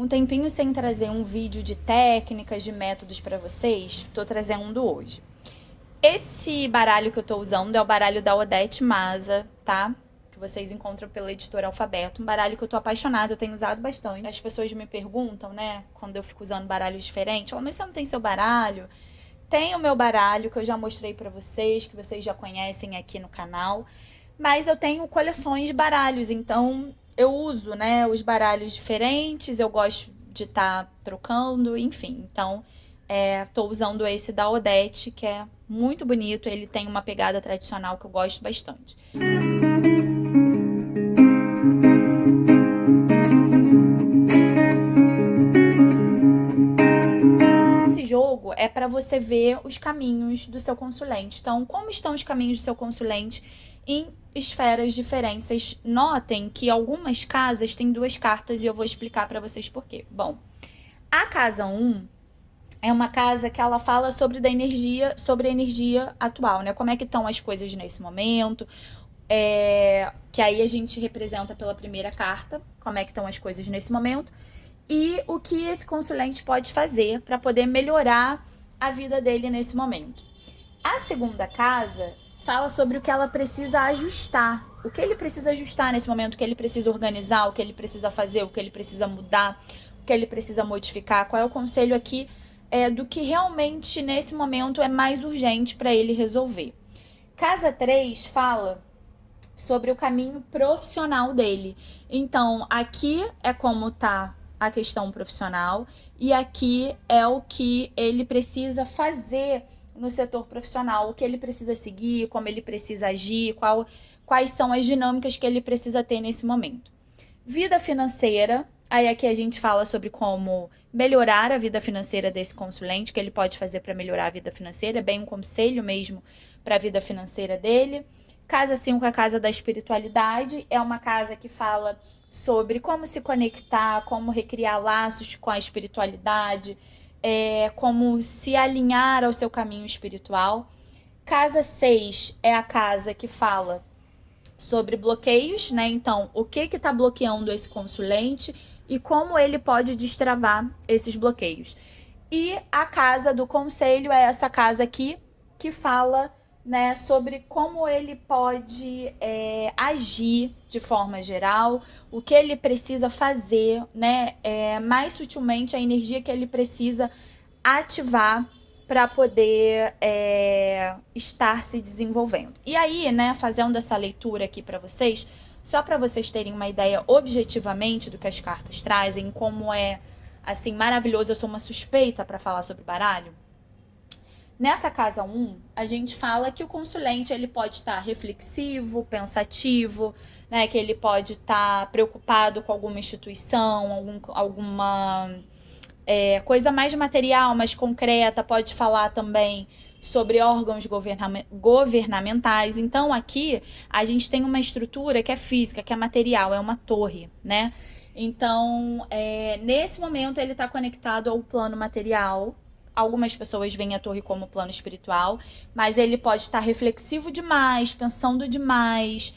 um tempinho sem trazer um vídeo de técnicas, de métodos para vocês, tô trazendo hoje. Esse baralho que eu tô usando é o baralho da Odete Maza, tá? Que vocês encontram pela editora Alfabeto. Um baralho que eu tô apaixonada, eu tenho usado bastante. As pessoas me perguntam, né, quando eu fico usando baralhos diferentes, falam, mas você não tem seu baralho? Tem o meu baralho, que eu já mostrei pra vocês, que vocês já conhecem aqui no canal. Mas eu tenho coleções de baralhos, então eu uso, né, os baralhos diferentes, eu gosto de estar trocando, enfim. Então, tô usando esse da Odete, que é muito bonito, ele tem uma pegada tradicional que eu gosto bastante. Esse jogo é para você ver os caminhos do seu consulente. Então, como estão os caminhos do seu consulente em esferas diferentes? Vocês notem que algumas casas têm duas cartas e eu vou explicar para vocês por quê. Bom, a casa 1 é uma casa que ela fala sobre a energia atual, né? Como é que estão as coisas nesse momento, que aí a gente representa pela primeira carta, como é que estão as coisas nesse momento, e o que esse consulente pode fazer para poder melhorar a vida dele nesse momento. A segunda casa fala sobre o que ela precisa ajustar, o que ele precisa ajustar nesse momento, o que ele precisa organizar, o que ele precisa fazer, o que ele precisa mudar, o que ele precisa modificar, qual é o conselho aqui do que realmente nesse momento é mais urgente para ele resolver. Casa 3 fala sobre o caminho profissional dele. Então, aqui é como tá a questão profissional e aqui é o que ele precisa fazer no setor profissional, o que ele precisa seguir, como ele precisa agir, quais são as dinâmicas que ele precisa ter nesse momento. Vida financeira, aí aqui a gente fala sobre como melhorar a vida financeira desse consulente, o que ele pode fazer para melhorar a vida financeira, é bem um conselho mesmo para a vida financeira dele. Casa 5 é a casa da espiritualidade, é uma casa que fala sobre como se conectar, como recriar laços com a espiritualidade, como se alinhar ao seu caminho espiritual. Casa 6 é a casa que fala sobre bloqueios, né? Então, o que está bloqueando esse consulente e como ele pode destravar esses bloqueios. E a casa do conselho é essa casa aqui que fala, né, sobre como ele pode agir de forma geral, o que ele precisa fazer, né, mais sutilmente a energia que ele precisa ativar para poder estar se desenvolvendo. E aí, né, fazendo essa leitura aqui para vocês, só para vocês terem uma ideia objetivamente do que as cartas trazem, como é assim maravilhoso, eu sou uma suspeita para falar sobre baralho. Nessa casa 1, a gente fala que o consulente ele pode estar reflexivo, pensativo, né, que ele pode estar preocupado com alguma instituição, alguma coisa mais material, mais concreta, pode falar também sobre órgãos governamentais. Então, aqui a gente tem uma estrutura que é física, que é material, é uma torre, né? Então, nesse momento ele está conectado ao plano material. Algumas pessoas veem a torre como plano espiritual, mas ele pode estar reflexivo demais, pensando demais,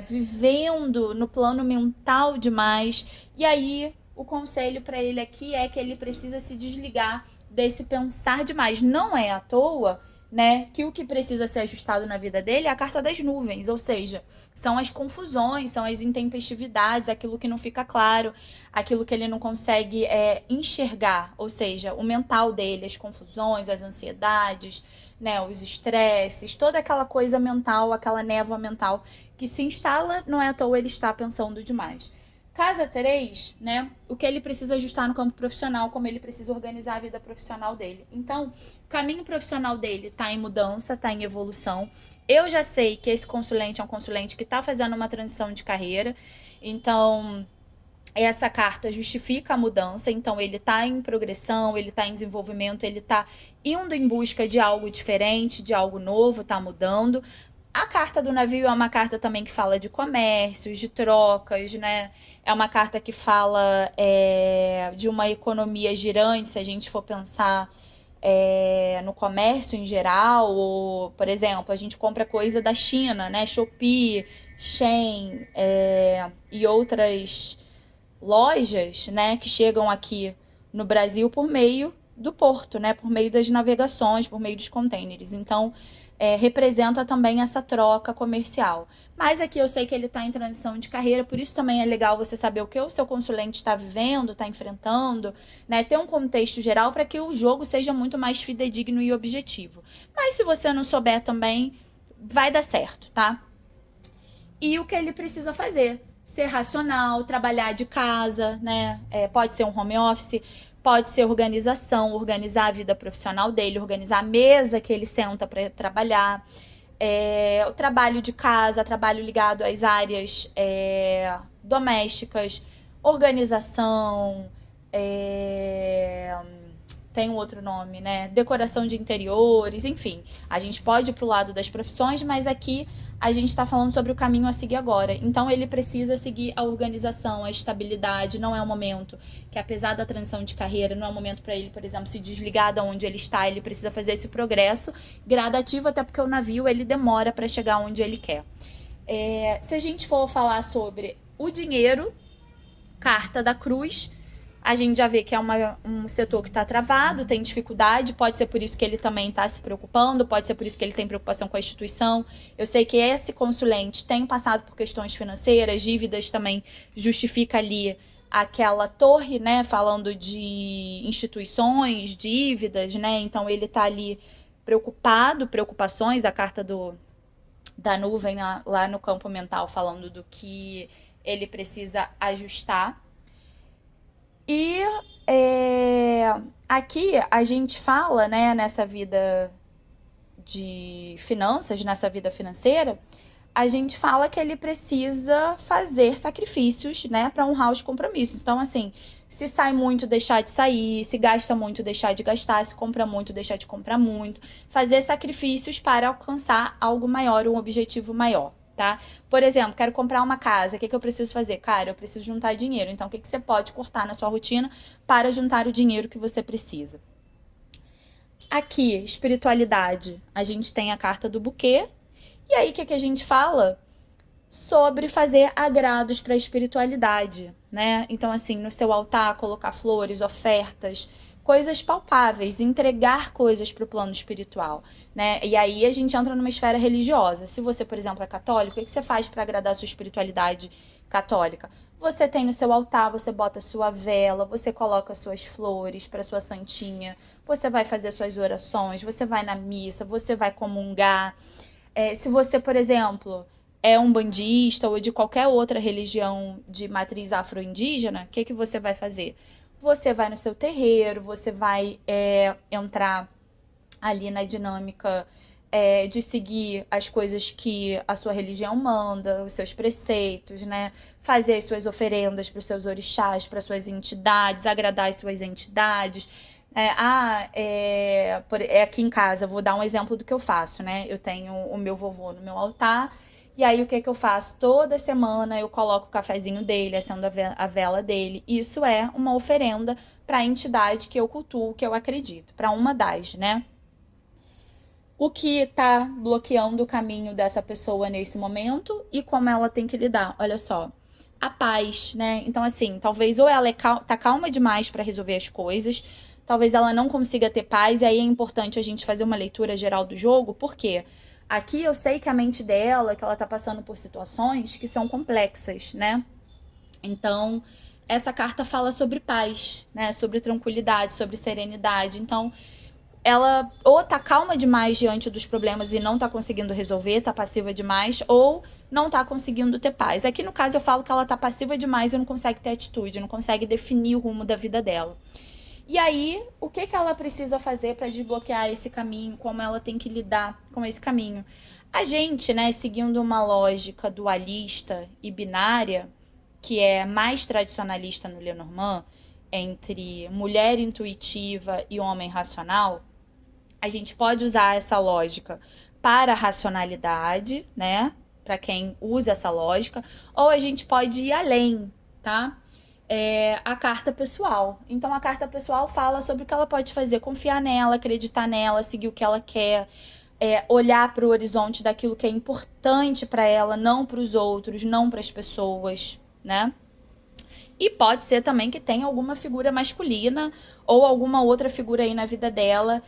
vivendo no plano mental demais. E aí, o conselho para ele aqui é que ele precisa se desligar desse pensar demais. Não é à toa, né, que o que precisa ser ajustado na vida dele é a carta das nuvens, ou seja, são as confusões, são as intempestividades, aquilo que não fica claro, aquilo que ele não consegue enxergar, ou seja, o mental dele, as confusões, as ansiedades, né, os estresses, toda aquela coisa mental, aquela névoa mental que se instala, não é à toa ele está pensando demais. Casa 3, né, o que ele precisa ajustar no campo profissional, como ele precisa organizar a vida profissional dele. Então, o caminho profissional dele está em mudança, está em evolução. Eu já sei que esse consulente é um consulente que está fazendo uma transição de carreira, então essa carta justifica a mudança, então ele está em progressão, ele está em desenvolvimento, ele está indo em busca de algo diferente, de algo novo, está mudando. A carta do navio é uma carta também que fala de comércios, de trocas, né? É uma carta que fala de uma economia girante, se a gente for pensar no comércio em geral, ou, por exemplo, a gente compra coisa da China, né? Shopee, Shein e outras lojas, né, que chegam aqui no Brasil por meio do porto, né, por meio das navegações, por meio dos containers. Então, representa também essa troca comercial. Mas aqui eu sei que ele está em transição de carreira, por isso também é legal você saber o que o seu consulente está vivendo, está enfrentando, né? Ter um contexto geral para que o jogo seja muito mais fidedigno e objetivo. Mas se você não souber também, vai dar certo, tá? E o que ele precisa fazer? Ser racional, trabalhar de casa, né? Pode ser um home office, pode ser organização, organizar a vida profissional dele, organizar a mesa que ele senta para trabalhar. O trabalho de casa, trabalho ligado às áreas domésticas, organização, tem um outro nome, né? Decoração de interiores, enfim. A gente pode ir pro lado das profissões, mas aqui a gente está falando sobre o caminho a seguir agora. Então ele precisa seguir a organização, a estabilidade. Não é um momento que, apesar da transição de carreira, não é um momento para ele, por exemplo, se desligar da onde ele está. Ele precisa fazer esse progresso gradativo, até porque o navio ele demora para chegar onde ele quer. Se a gente for falar sobre o dinheiro, carta da cruz, a gente já vê que é um setor que está travado, tem dificuldade, pode ser por isso que ele também está se preocupando, pode ser por isso que ele tem preocupação com a instituição. Eu sei que esse consulente tem passado por questões financeiras, dívidas também justifica ali aquela torre, né, falando de instituições, dívidas, né, então ele está ali preocupado, preocupações, a carta da nuvem lá no campo mental falando do que ele precisa ajustar. E aqui a gente fala, né, nessa vida de finanças, nessa vida financeira, a gente fala que ele precisa fazer sacrifícios, né, para honrar os compromissos. Então, assim, se sai muito, deixar de sair, se gasta muito, deixar de gastar, se compra muito, deixar de comprar muito, fazer sacrifícios para alcançar algo maior, um objetivo maior. Tá? Por exemplo, quero comprar uma casa, o que eu preciso fazer? Cara, eu preciso juntar dinheiro. Então, o que você pode cortar na sua rotina para juntar o dinheiro que você precisa? Aqui, espiritualidade, a gente tem a carta do buquê. E aí, o que a gente fala? Sobre fazer agrados para a espiritualidade, né? Então, assim, no seu altar, colocar flores, ofertas, coisas palpáveis, entregar coisas para o plano espiritual, né? E aí a gente entra numa esfera religiosa. Se você, por exemplo, é católico, o que você faz para agradar a sua espiritualidade católica? Você tem no seu altar, você bota sua vela, você coloca suas flores para sua santinha, você vai fazer suas orações, você vai na missa, você vai comungar. Se você, por exemplo, é um bandista ou de qualquer outra religião de matriz afro-indígena, o que você vai fazer? Você vai no seu terreiro, você vai entrar ali na dinâmica de seguir as coisas que a sua religião manda, os seus preceitos, né? Fazer as suas oferendas para os seus orixás, para suas entidades, agradar as suas entidades. Aqui em casa, vou dar um exemplo do que eu faço, né? Eu tenho o meu vovô no meu altar. E aí, o que eu faço? Toda semana eu coloco o cafezinho dele, acendo a vela dele. Isso é uma oferenda para a entidade que eu cultuo, que eu acredito. Para uma das, né? O que está bloqueando o caminho dessa pessoa nesse momento e como ela tem que lidar. Olha só, a paz, né? Então, assim, talvez ou ela tá calma demais para resolver as coisas, talvez ela não consiga ter paz, e aí é importante a gente fazer uma leitura geral do jogo, por quê? Aqui eu sei que a mente dela, que ela tá passando por situações que são complexas, né? Então, essa carta fala sobre paz, né? Sobre tranquilidade, sobre serenidade. Então, ela ou tá calma demais diante dos problemas e não tá conseguindo resolver, tá passiva demais, ou não tá conseguindo ter paz. Aqui no caso eu falo que ela tá passiva demais e não consegue ter atitude, não consegue definir o rumo da vida dela. E aí, o que ela precisa fazer para desbloquear esse caminho, como ela tem que lidar com esse caminho? A gente, né, seguindo uma lógica dualista e binária, que é mais tradicionalista no Lenormand, entre mulher intuitiva e homem racional, a gente pode usar essa lógica para a racionalidade, né? Para quem usa essa lógica, ou a gente pode ir além, tá? A carta pessoal. Então, a carta pessoal fala sobre o que ela pode fazer, confiar nela, acreditar nela, seguir o que ela quer, olhar para o horizonte daquilo que é importante para ela, não para os outros, não para as pessoas, né? E pode ser também que tenha alguma figura masculina ou alguma outra figura aí na vida dela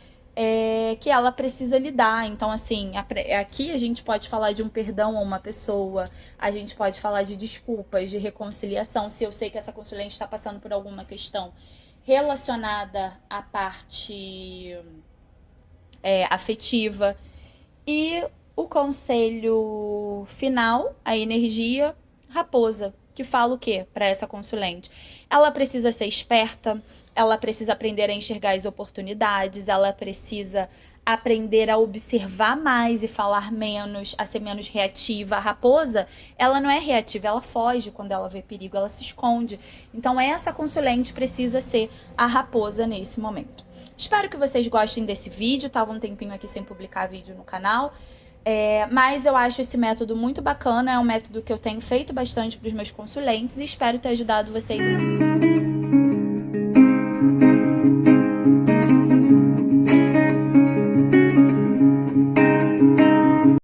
que ela precisa lidar. Então, assim, aqui a gente pode falar de um perdão a uma pessoa, a gente pode falar de desculpas, de reconciliação, se eu sei que essa consulente está passando por alguma questão relacionada à parte afetiva. E o conselho final, a energia raposa, que fala o quê para essa consulente? Ela precisa ser esperta, ela precisa aprender a enxergar as oportunidades, ela precisa aprender a observar mais e falar menos, a ser menos reativa. A raposa, ela não é reativa, ela foge quando ela vê perigo, ela se esconde. Então essa consulente precisa ser a raposa nesse momento. Espero que vocês gostem desse vídeo, tava um tempinho aqui sem publicar vídeo no canal. Mas eu acho esse método muito bacana, é um método que eu tenho feito bastante para os meus consulentes e espero ter ajudado vocês.